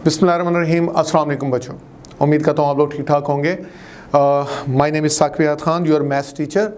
बिस्मिल्लाहिर्रहमानिर्रहीम। अस्सलाम वालेकुम बच्चों, उम्मीद करता हूँ आप लोग ठीक ठाक होंगे। My name is Saqib Khan, your maths teacher.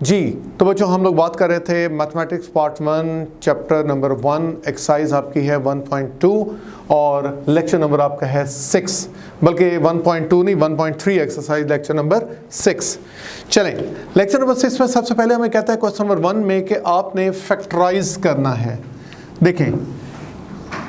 जी तो बच्चों, हम लोग बात कर रहे थे mathematics part 1 chapter number 1, exercise आपकी है 1.2 और लेक्चर नंबर आपका है 6, बल्कि 1.2 नहीं 1.3 एक्सरसाइज लेक्चर नंबर 6। चलें, लेक्चर नंबर 6 में सबसे पहले हमें कहता है क्वेश्चन नंबर 1 में कि आपने फैक्टराइज करना है। देखें,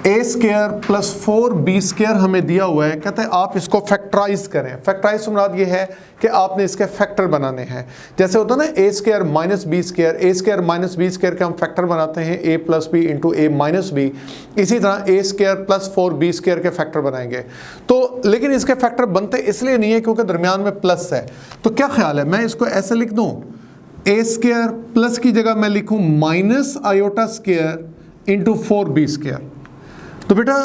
ए स्क्वायर प्लस 4b स्क्वायर हमें दिया हुआ है, कहते हैं आप इसको फैक्टराइज करें। फैक्टराइज से मुराद ये है कि आपने इसके फैक्टर बनाने हैं। जैसे होता है ना ए स्क्वायर माइनस बी स्क्वायर, ए स्क्वायर माइनस बी स्क्वायर के हम फैक्टर बनाते हैं ए प्लस बी इंटू ए माइनस बी। इसी तरह ए स्क्वायर प्लस 4b स्क्वायर के फैक्टर बनाएंगे। तो लेकिन इसके फैक्टर बनते इसलिए नहीं है क्योंकि दरमियान में प्लस है। तो क्या ख्याल है, मैं इसको ऐसे लिख दूँ, ए स्क्वायर प्लस की जगह मैं लिखूँ minus iota square into 4b square. तो बेटा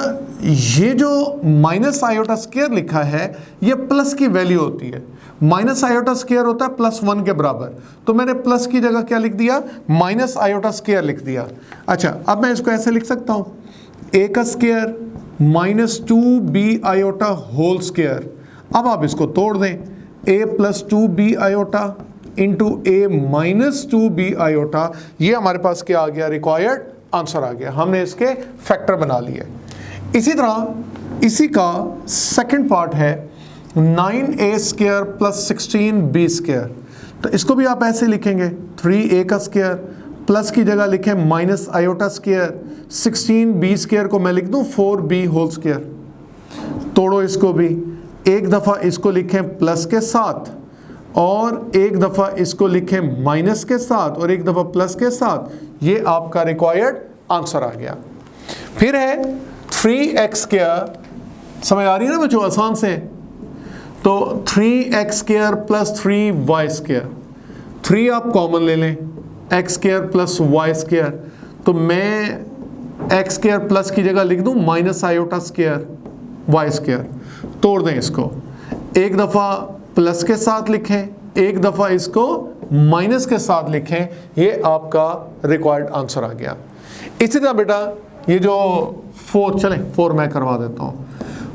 ये जो माइनस आयोटा स्क्वायर लिखा है ये प्लस की वैल्यू होती है। माइनस आयोटा स्क्वायर होता है +1 के बराबर, तो मैंने प्लस की जगह क्या लिख दिया, माइनस आयोटा स्क्वायर लिख दिया। अच्छा, अब मैं इसको ऐसे लिख सकता हूँ, ए का square minus 2b iota whole square. अब आप इसको तोड़ दें, a plus 2b iota into a minus 2b iota. ये हमारे पास क्या आ गया, रिक्वायर्ड आंसर आ गया। हमने इसके फैक्टर बना लिए। इसी तरह इसी का सेकंड पार्ट है 9a square plus 16b square. तो इसको भी आप ऐसे लिखेंगे, 3a का स्क्वायर प्लस की जगह लिखें minus iota square, 16b square को मैं लिख दूं 4b होल स्क्वायर। तोड़ो इसको भी, एक दफ़ा इसको लिखें प्लस के साथ और एक दफ़ा इसको लिखें माइनस के साथ और एक दफ़ा प्लस के साथ। ये आपका रिक्वायर्ड आंसर आ गया। फिर है 3x स्क्वायर, समझ आ रही है ना बच्चों, आसान से। तो 3x square plus 3y square, 3 आप कॉमन ले लें, x square plus y square. तो मैं x स्क्वायर प्लस की जगह लिख दूं minus iota square y square. तोड़ दें इसको, एक दफ़ा प्लस के साथ लिखें, एक दफ़ा इसको माइनस के साथ लिखें। ये आपका रिक्वायर्ड आंसर आ गया। इसी तरह बेटा ये जो 4, चलें 4 मैं करवा देता हूँ।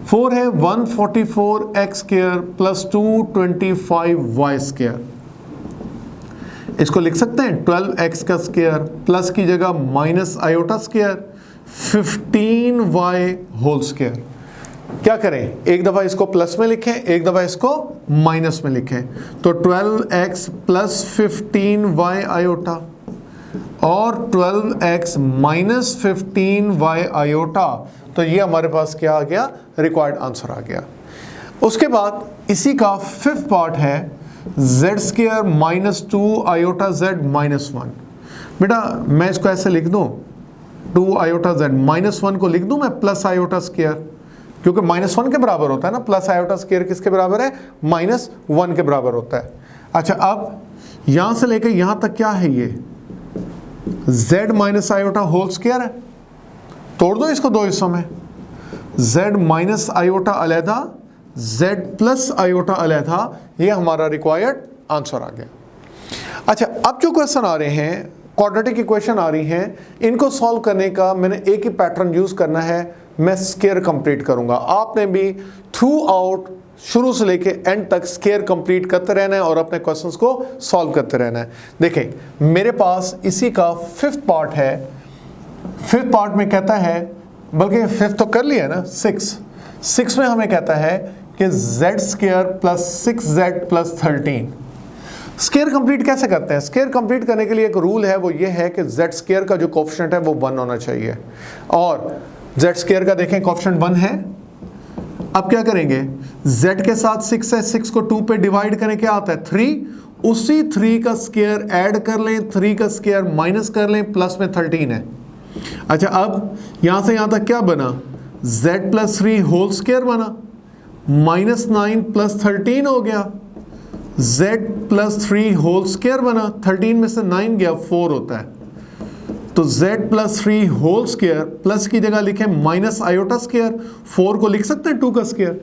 4 है 144x square plus 225y square. इसको लिख सकते हैं 12x का स्क्वायर प्लस की जगह minus iota square 15y whole square. क्या करें, एक दफ़ा इसको प्लस में लिखें, एक दफ़ा इसको माइनस में लिखें। तो 12x प्लस 15y आयोटा और 12x माइनस 15y आयोटा। तो ये हमारे पास क्या आ गया, रिक्वायर्ड आंसर आ गया। उसके बाद इसी का फिफ्थ पार्ट है z square minus 2 iota z minus 1। बेटा मैं इसको ऐसे लिख दूँ, 2 आयोटा z माइनस 1 को लिख दूँ मैं प्लस आयोटा स्क्वायर, क्योंकि -1 के बराबर होता है ना। प्लस आयोटा स्क्वायर किसके बराबर है, -1 के बराबर होता है। अच्छा, अब यहां से लेकर यहां तक क्या है, ये z minus iota whole square है। तोड़ दो इसको दो हिस्सों में, z माइनस आयोटा अलहदा, z प्लस आयोटा अलहदा। ये हमारा रिक्वायर्ड आंसर आ गया। अच्छा, अब जो क्वेश्चन आ रहे हैं, क्वाड्रेटिक इक्वेशन आ रही हैं, इनको सॉल्व करने का मैंने एक ही पैटर्न यूज करना है। मैं स्क्वायर कंप्लीट करूंगा, आपने भी थ्रू आउट शुरू से लेके एंड तक स्क्वायर कंप्लीट करते रहना है और अपने क्वेश्चंस को सॉल्व करते रहना है। देखें, मेरे पास इसी का फिफ्थ पार्ट है। फिफ्थ पार्ट में कहता है, बल्कि फिफ्थ तो कर लिया ना, 6 में हमें कहता है कि z square plus 6z plus 13। Square complete कैसे करते हैं, स्क्वायर कंप्लीट करने के लिए एक रूल है, वो ये है कि z स्क्वायर का जो कोएफिशिएंट है वो 1 होना चाहिए। और z स्क्वायर का देखें कोएफिशिएंट 1 है। अब क्या करेंगे, z के साथ 6 है, 6 को 2 पे डिवाइड करें, क्या आता है 3। उसी 3 का स्क्वायर ऐड कर लें, 3 का स्क्वायर माइनस कर लें, प्लस में 13 है। अच्छा, अब यहां से यहां तक क्या बना, z प्लस 3 होल स्क्वायर बना, -9 प्लस 13 हो गया, z प्लस 3 होल स्क्वायर बना, 13 में से 9 गया 4 होता है। तो z plus 3 whole square, plus की जगह लिखें माइनस आयोटा स्क्वायर, 4 को लिख सकते हैं 2 का स्क्वायर।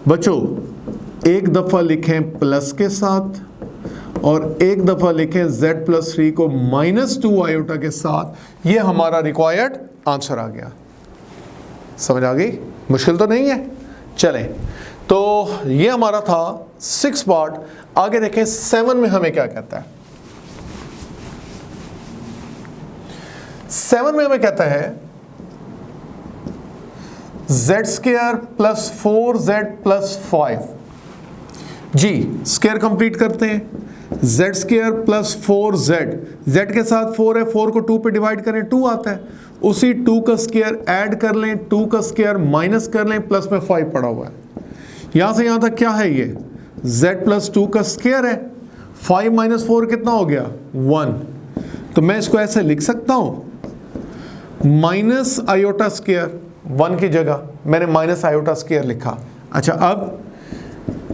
बच्चों एक दफ़ा लिखें प्लस के साथ और एक दफ़ा लिखें z प्लस 3 को -2 आयोटा के साथ। ये हमारा रिक्वायर्ड आंसर आ गया। समझ आ गई? मुश्किल तो नहीं है। चलें, तो ये हमारा था 6 पार्ट। आगे देखें 7 में हमें क्या कहता है। 7 में हमें कहता है z² प्लस 4z प्लस 5। जी स्क्वायर कंप्लीट करते हैं। z² प्लस 4z, z के साथ 4 है, 4 को 2 पे डिवाइड करें 2 आता है, उसी 2 का स्क्वायर ऐड कर लें, 2 का स्क्वायर माइनस कर लें, प्लस में 5 पड़ा हुआ है। यहां से यहां तक क्या है, ये z प्लस 2 का स्क्वायर है। 5 माइनस 4 कितना हो गया? 1। तो मैं इसको ऐसे लिख सकता हूं माइनस आयोटा स्क्वायर, 1 की जगह मैंने माइनस आयोटा स्क्वायर लिखा। अच्छा, अब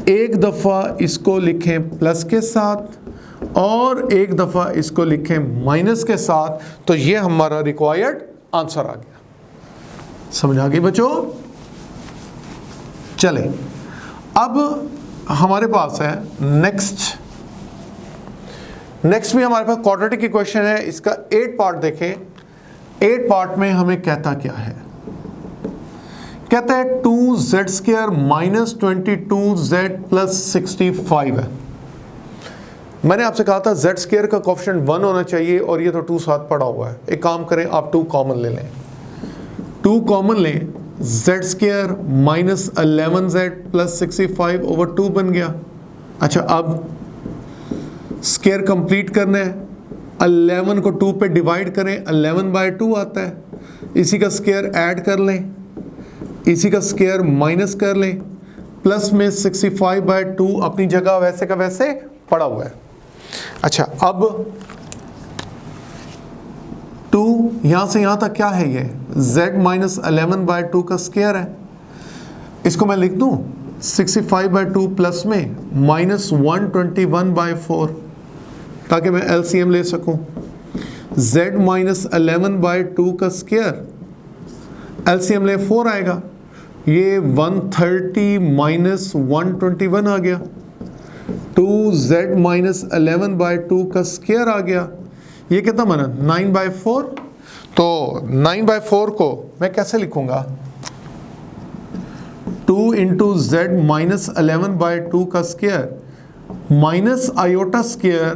एक दफ़ा इसको लिखें प्लस के साथ और एक दफ़ा इसको लिखें माइनस के साथ, तो ये हमारा रिक्वायर्ड आंसर आ गया। समझ आ गई बच्चों? चले, अब हमारे पास है नेक्स्ट भी हमारे पास क्वाड्रेटिक इक्वेशन है। इसका 8 पार्ट देखें। 8 पार्ट में हमें कहता क्या है? कहता है 2z² माइनस 22z प्लस 65 है। मैंने आपसे कहा था z² का कोफिशिएंट 1 होना चाहिए और ये तो 2 साथ पड़ा हुआ है। एक काम करें, आप 2 कॉमन ले लें। 2 कॉमन लें, z² minus 11z plus 65 over 2 बन गया। अच्छा, अब स्क्वायर कंप्लीट करना है। 11 को 2 पे डिवाइड करें, 11/2 आता है। इसी का स्क्वायर ऐड कर लें, इसी का स्क्वायर माइनस कर लें, प्लस में 65/2 अपनी जगह वैसे का वैसे पड़ा हुआ है। अच्छा, अब 2 यहां से यहां तक क्या है? ये z माइनस 11/2 का स्क्वायर है। इसको मैं लिख दूं 65/2 प्लस में माइनस 121/4, ताकि मैं LCM ले सकूं। z माइनस 11/2 का स्क्वायर LCM ले 4 आएगा। ये 130 माइनस 121 आ गया। 2z माइनस 11/2 का स्क्वायर आ गया। ये कितना बना? 9/4। तो 9/4 को मैं कैसे लिखूंगा? 2 इंटू z माइनस 11/2 का square minus iota square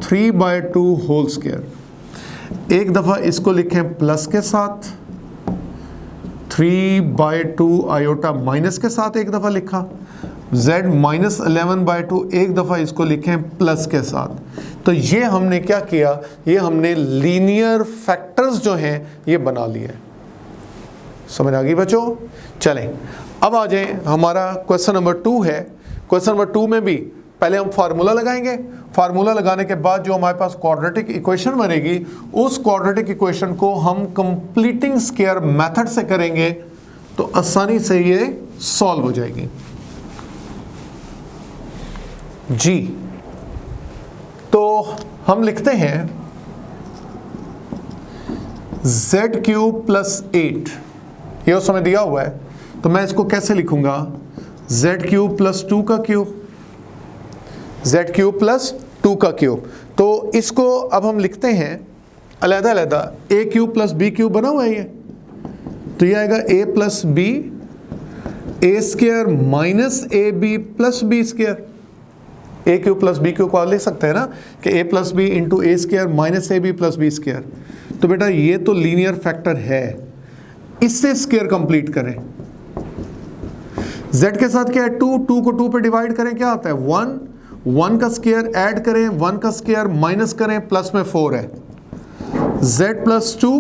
3/2 whole square. एक दफ़ा इसको लिखें प्लस के साथ, 3/2 आयोटा माइनस के साथ एक दफ़ा लिखा। z माइनस 11/2 एक दफ़ा इसको लिखें प्लस के साथ। तो ये हमने क्या किया? ये हमने लीनियर फैक्टर्स जो हैं ये बना लिए। समझ आ गई बच्चों? चलें, अब आ जाएं, हमारा क्वेश्चन नंबर 2 है। क्वेश्चन नंबर 2 में भी पहले हम फार्मूला लगाएंगे। फार्मूला लगाने के बाद जो हमारे पास क्वाड्रेटिक इक्वेशन बनेगी, उस क्वाड्रेटिक इक्वेशन को हम कंप्लीटिंग स्क्वायर मेथड से करेंगे, तो आसानी से ये सॉल्व हो जाएगी। जी, तो हम लिखते हैं z³ प्लस 8, ये उस समय दिया हुआ है, तो मैं इसको कैसे लिखूंगा? z³ प्लस 2 का क्यूब, z³ प्लस 2 का क्यूब। तो इसको अब हम लिखते हैं अलग-अलग। a³ प्लस b³ बना हुआ है ये, तो ये आएगा a plus b, a² minus ab plus b²। a³ plus b³ को लिख सकते हैं ना कि a plus b into a² minus ab plus b²। तो बेटा ये तो लीनियर फैक्टर है, इससे स्क्वायर कंप्लीट करें। z के साथ क्या है? 2, 2 को 2 पे डिवाइड करें, क्या आता है? 1, 1 का स्क्वायर ऐड करें, 1 का स्क्वायर माइनस करें, प्लस में 4 है। z प्लस 2,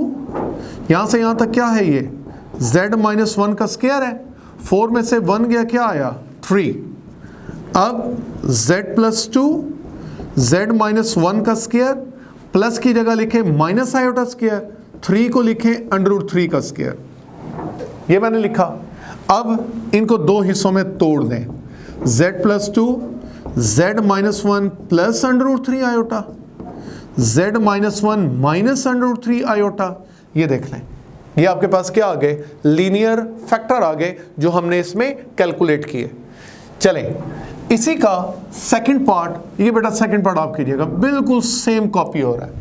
यहां से यहां तक क्या है? ये z माइनस 1 का स्क्वायर है। 4 में से 1 गया, क्या आया? 3। अब z प्लस 2, z माइनस 1 का स्क्वायर, प्लस की जगह लिखे माइनस आयोटा स्क्वायर, 3 को लिखे √3 का स्क्वायर। ये मैंने लिखा। अब इनको 2 हिस्सों में तोड़ दें। z plus 2, z minus 1 plus √3 iota, z minus 1 minus √3 iota. ये देख लें, ये आपके पास क्या आ गए? लीनियर फैक्टर आ गए, जो हमने इसमें कैलकुलेट किए। चलें, इसी का सेकंड पार्ट, ये बेटा सेकंड पार्ट आप कीजिएगा, बिल्कुल सेम कॉपी हो रहा है।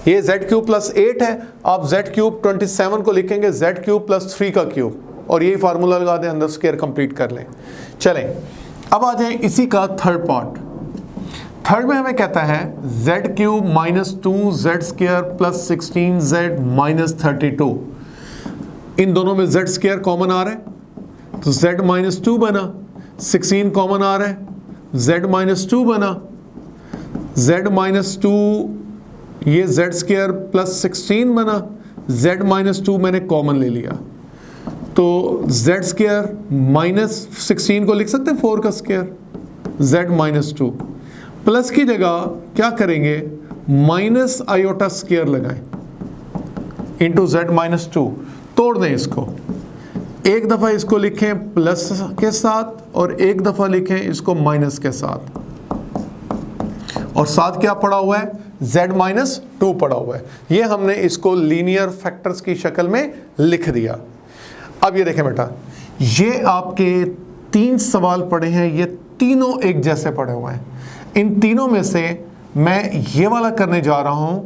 ये z³ प्लस 8 है, आप z³ 27 को लिखेंगे z³ प्लस 3 का क्यूब। और यही फार्मूला लगा दें, अंदर स्क्वायर कंप्लीट कर लें। चलें अब आ जाए इसी का थर्ड पार्ट। थर्ड में हमें कहता है z cube minus 2z square plus 16z minus 32। इन दोनों में z स्क्वायर कॉमन आ रहा है तो z माइनस 2 बना, 16 कॉमन आ रहा है z माइनस 2 बना, z माइनस 2 ये z स्क्वायर प्लस 16 बना, z माइनस 2 मैंने कॉमन ले लिया तो z स्क्वायर माइनस 16 को लिख सकते हैं 4 का स्क्वायर, z माइनस 2 प्लस की जगह क्या करेंगे माइनस आयोटा स्क्वायर लगाएं इंटू z माइनस 2। तोड़ दें इसको, एक दफ़ा इसको लिखें प्लस के साथ और एक दफ़ा लिखें इसको माइनस के साथ, और साथ क्या पड़ा हुआ है z माइनस 2 पड़ा हुआ है। ये हमने इसको लीनियर फैक्टर्स की शक्ल में लिख दिया। अब ये देखें बेटा, ये आपके 3 सवाल पड़े हैं, ये तीनों एक जैसे पड़े हुए हैं। इन तीनों में से मैं ये वाला करने जा रहा हूं,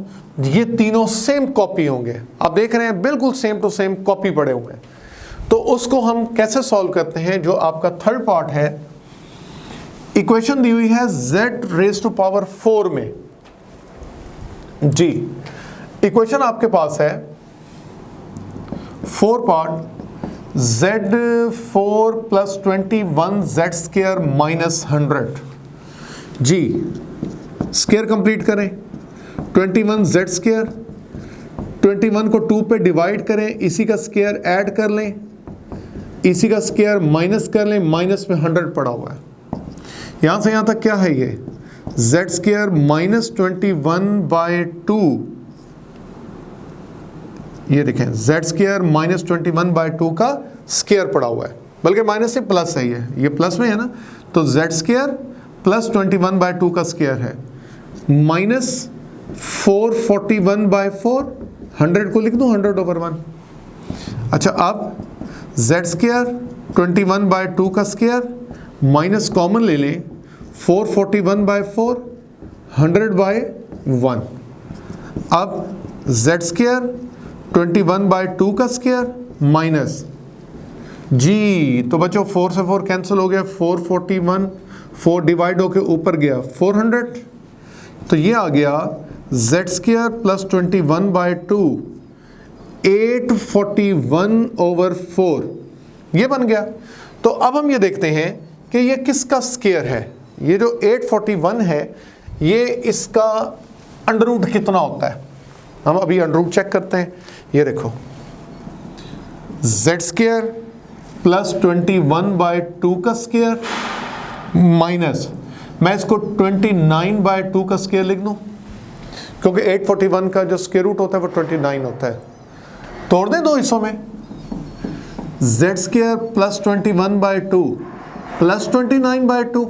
ये तीनों सेम कॉपी होंगे। आप देख रहे हैं बिल्कुल सेम टू सेम कॉपी पड़े हुए हैं। तो उसको हम कैसे सॉल्व करते हैं, जो आपका थर्ड पार्ट है, इक्वेशन दी हुई है z रेज टू पावर 4 में। जी इक्वेशन आपके पास है 4 part z4 plus 21 z square minus 100। जी स्क्वायर कंप्लीट करें, 21 z स्क्वायर, 21 को 2 पे डिवाइड करें, इसी का स्क्वायर ऐड कर लें, इसी का स्क्वायर माइनस कर लें, माइनस में 100 पड़ा हुआ है। यहाँ से यहाँ तक क्या है ये z स्क्वायर माइनस 21/2, ये देखें z स्क्वायर माइनस 21/2 का स्क्वायर पड़ा हुआ है, बल्कि माइनस से प्लस है, ये प्लस में है ना, तो z स्क्वायर प्लस 21/2 का स्क्वायर है माइनस 441/4, 100 को लिख दूं 100/1। अच्छा अब z स्क्वायर 21/2 का स्क्वायर माइनस कॉमन ले लें 441/4, 100/1। अब z स्क्वायर 21/2 का स्क्वायर माइनस, जी तो बच्चों 4 से 4 कैंसिल हो गया, 441, 4 डिवाइड होके ऊपर गया 400, तो ये आ गया z स्क्वायर प्लस 21/2 841/4, ये बन गया। तो अब हम ये देखते हैं कि ये किसका स्क्वायर है। ये जो 841 है ये इसका अंडर रूट कितना होता है, हम अभी अंडर रूट चेक करते हैं। ये देखो z स्क्वायर प्लस 21/2 का स्क्वायर माइनस, मैं इसको 29/2 का स्क्वायर लिख दूं, क्योंकि 841 का जो स्क्वायर रूट होता है वो 29 होता है। तोड़ दें दो हिस्सों में, z square plus 21/2 plus 29/2,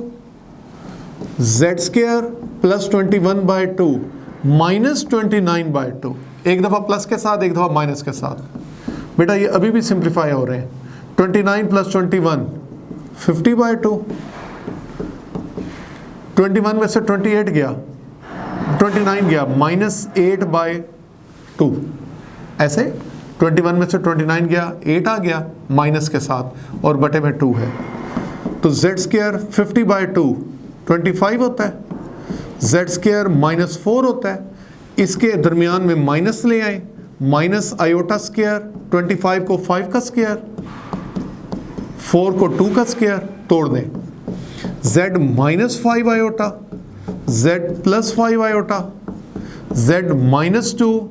z square plus 21/2 minus 29/2, एक दफ़ा प्लस के साथ एक दफ़ा माइनस के साथ। बेटा ये अभी भी सिंप्लीफाई हो रहे हैं, 29 प्लस 21 50/2, 21 में से 28 गया, 29 गया, माइनस 8/2, ऐसे 21 में से 29 गया, 8 आ गया माइनस के साथ और बटे में 2 है, तो z स्क्वायर 50/2 25 होता है, z स्क्वायर माइनस 4 होता है, इसके दरमियान में माइनस ले आए, माइनस आयोटा स्क्वायर, 25 को 5 का स्क्वायर, 4 को 2 का स्क्वायर, तोड़ दें, z minus 5 iota, z plus 5 iota, z minus 2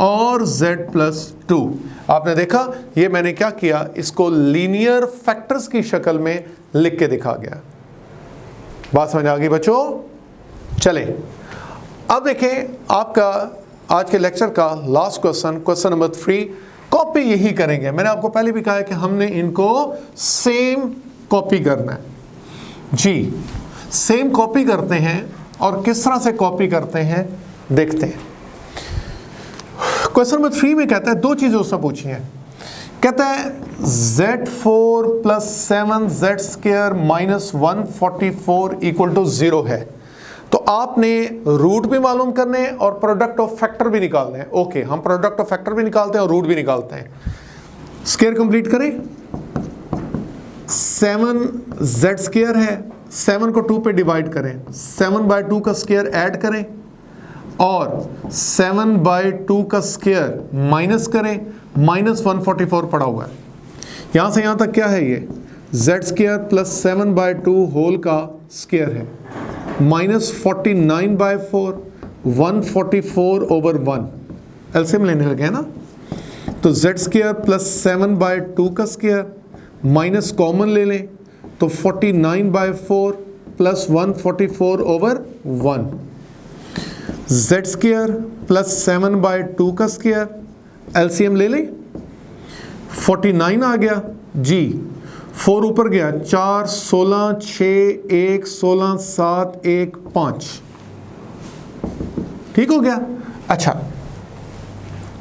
और z प्लस 2। आपने देखा ये मैंने क्या किया, इसको लीनियर फैक्टर्स की शक्ल में लिख के दिखा गया। बात समझ आ गई बच्चों? चले अब देखें आपका आज के लेक्चर का last question, question number 3। Copy यही करेंगे, मैंने आपको पहले भी कहा है कि हमने इनको सेम कॉपी करना है। जी सेम कॉपी करते हैं, और किस तरह से कॉपी करते हैं देखते हैं। क्वेश्चन नंबर 3 में कहता है, दो चीजें उससे पूछी हैं। कहता है z4 plus 7z square minus 144 equal to 0 है। तो आपने रूट भी मालूम करने हैं और प्रोडक्ट ऑफ फैक्टर भी निकालने हैं। ओके, हम प्रोडक्ट ऑफ फैक्टर भी निकालते हैं और रूट भी निकालते हैं। स्क्वायर कंप्लीट करें, 7 जेड स्क्वायर है, 7 को 2 पे डिवाइड करें, 7/2 का स्क्वायर ऐड करें और 7/2 का स्क्वायर माइनस करें, -144 पड़ा हुआ है। यहाँ से यहाँ तक क्या है ये जेड स्क्वायर प्लस 7/2 होल का स्क्वायर है, -49/4, 144/1 एलसीएम लेने लगे हैं ना। तो जेड स्क्वायर प्लस 7/2 का स्क्वायर माइनस कॉमन ले लें तो 49/4 प्लस 144/1, जेड स्क्वायर प्लस 7/2 का स्क्वायर एलसीएम ले लें, 49 आ गया जी, 4 ऊपर गया, 4, 16, 6, 1, 16, 7, 1, 5, ठीक हो गया। अच्छा,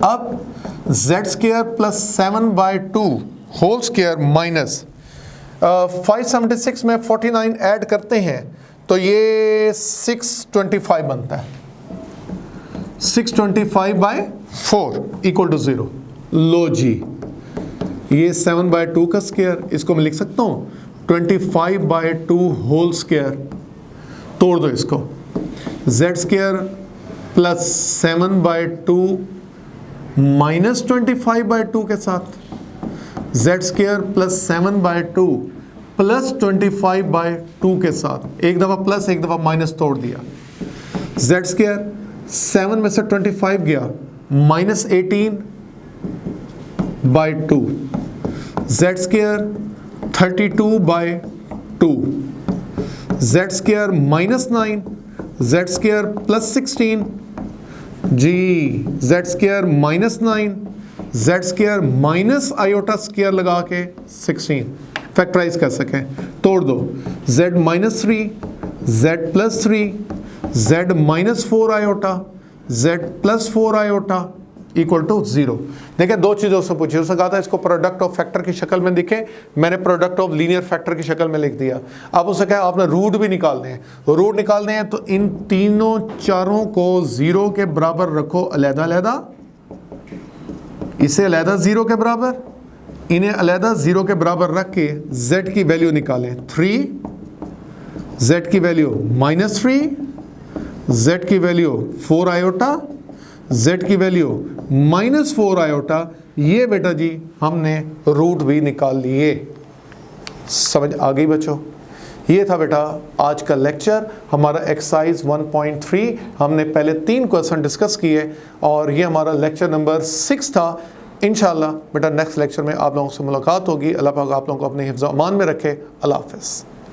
अब Z square plus 7/2 whole square minus 576 में 49 ऐड करते हैं तो ये 625 बनता है, 625/4 इक्वल टू 0। लो जी, ये 7/2 का स्क्वायर, इसको मैं लिख सकता हूँ 25/2 होल स्क्वायर, तोड़ दो इसको, जेड स्क्वायर प्लस 7/2 माइनस 25/2 के साथ, जेड स्क्वायर प्लस 7/2 प्लस 25/2 के साथ, एक दफ़ा प्लस एक दफ़ा माइनस तोड़ दिया, जेड स्क्वायर 7 में से 25 गया, -18/2, Z square 32/2, Z square -9, Z square plus 16 जी, Z square -9, Z square minus iota square लगा के 16 फैक्टराइज कर सकें, तोड़ दो, Z -3, Z +3, Z -4 iota, Z +4 iota equal to 0। देखिए, दो चीज़ों से पूछी, उसने कहा था इसको प्रोडक्ट ऑफ फैक्टर की शक्ल में दिखे, मैंने प्रोडक्ट ऑफ लीनियर फैक्टर की शक्ल में लिख दिया। अब उसने कहा आपने रूट भी निकालने हैं, रूट निकालने हैं तो इन तीनों चारों को 0 के बराबर रखो अलहदा-अलहदा, इसे अलहदा 0 के बराबर, इन्हें अलहदा 0 के बराबर रख के z की वैल्यू निकालें, 3, z की वैल्यू -3, z की वैल्यू 4 आयोटा, z की वैल्यू -4 आयोटा, ये बेटा जी हमने रूट भी निकाल लिए। समझ आ गई बच्चों? ये था बेटा आज का लेक्चर, हमारा एक्सरसाइज 1.3। हमने पहले 3 क्वेश्चन डिस्कस किए और ये हमारा लेक्चर नंबर 6 था। इंशाल्लाह बेटा नेक्स्ट लेक्चर में आप लोगों से मुलाकात होगी। अल्लाह पाक आप लोगों को अपने हिफ्ज़-ओ-अमान में रखे। अल्लाह हाफ़िज़।